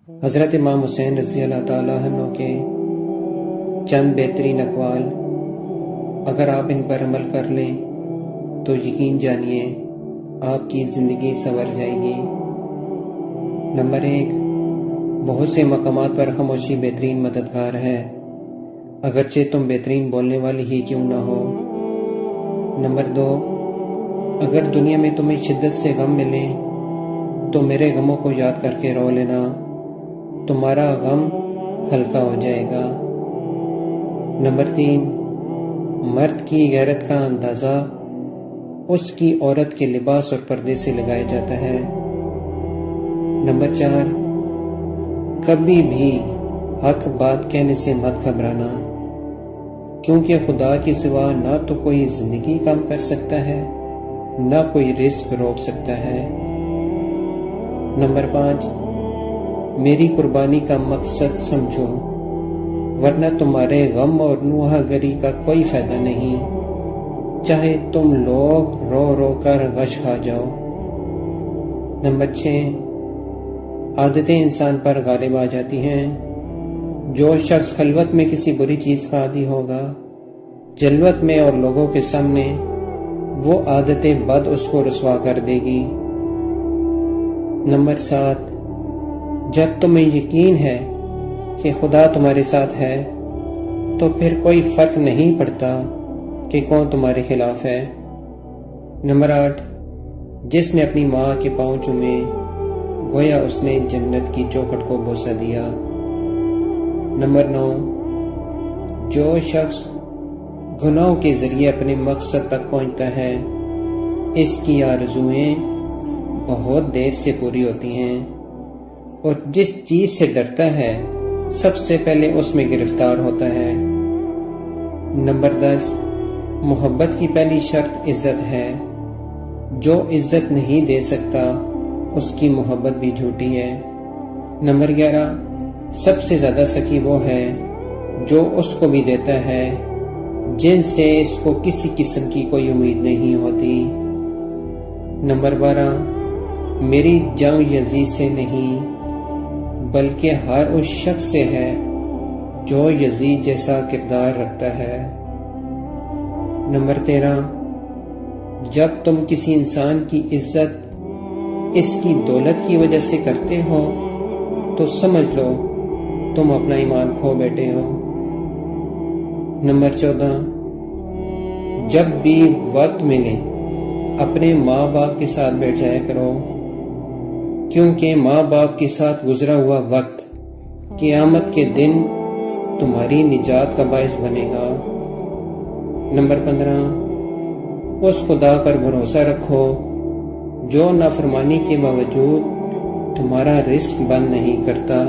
حضرت امام حسین رضی اللہ تعالیٰ عنہ کے چند بہترین اقوال، اگر آپ ان پر عمل کر لیں تو یقین جانیے آپ کی زندگی سنور جائے گی۔ نمبر 1، بہت سے مقامات پر خاموشی بہترین مددگار ہے، اگرچہ تم بہترین بولنے والی ہی کیوں نہ ہو۔ نمبر 2، اگر دنیا میں تمہیں شدت سے غم ملے تو میرے غموں کو یاد کر کے رو لینا، تمہارا غم ہلکا ہو جائے گا۔ نمبر 3، مرد کی غیرت کا اندازہ اس کی عورت کے لباس اور پردے سے لگایا جاتا ہے۔ نمبر 4، کبھی بھی حق بات کہنے سے مت گھبرانا، کیونکہ خدا کے سوا نہ تو کوئی زندگی کام کر سکتا ہے نہ کوئی رزق روک سکتا ہے۔ نمبر 5، میری قربانی کا مقصد سمجھو، ورنہ تمہارے غم اور نوحہ گری کا کوئی فائدہ نہیں، چاہے تم لوگ رو رو کر غش کھا جاؤ۔ نمبر 6، عادتیں انسان پر غالب آ جاتی ہیں۔ جو شخص خلوت میں کسی بری چیز کا عادی ہوگا، جلوت میں اور لوگوں کے سامنے وہ عادتیں بد اس کو رسوا کر دے گی۔ نمبر 7، جب تمہیں یقین ہے کہ خدا تمہارے ساتھ ہے تو پھر کوئی فرق نہیں پڑتا کہ کون تمہارے خلاف ہے۔ نمبر 8، جس نے اپنی ماں کے پاؤں چومے گویا اس نے جنت کی چوکھٹ کو بوسہ دیا۔ نمبر 9، جو شخص گناہوں کے ذریعے اپنے مقصد تک پہنچتا ہے، اس کی آرزوئیں بہت دیر سے پوری ہوتی ہیں، اور جس چیز سے ڈرتا ہے سب سے پہلے اس میں گرفتار ہوتا ہے۔ نمبر 10، محبت کی پہلی شرط عزت ہے، جو عزت نہیں دے سکتا اس کی محبت بھی جھوٹی ہے۔ نمبر 11، سب سے زیادہ سخی وہ ہے جو اس کو بھی دیتا ہے جن سے اس کو کسی قسم کی کوئی امید نہیں ہوتی۔ نمبر 12، میری جنگ یزید سے نہیں بلکہ ہر اس شخص سے ہے جو یزید جیسا کردار رکھتا ہے۔ نمبر 13، جب تم کسی انسان کی عزت اس کی دولت کی وجہ سے کرتے ہو تو سمجھ لو تم اپنا ایمان کھو بیٹھے ہو۔ نمبر 14، جب بھی وقت ملے اپنے ماں باپ کے ساتھ بیٹھ جایا کرو، کیونکہ ماں باپ کے ساتھ گزرا ہوا وقت قیامت کے دن تمہاری نجات کا باعث بنے گا۔ نمبر 15، اس خدا پر بھروسہ رکھو جو نافرمانی کے باوجود تمہارا رزق بند نہیں کرتا۔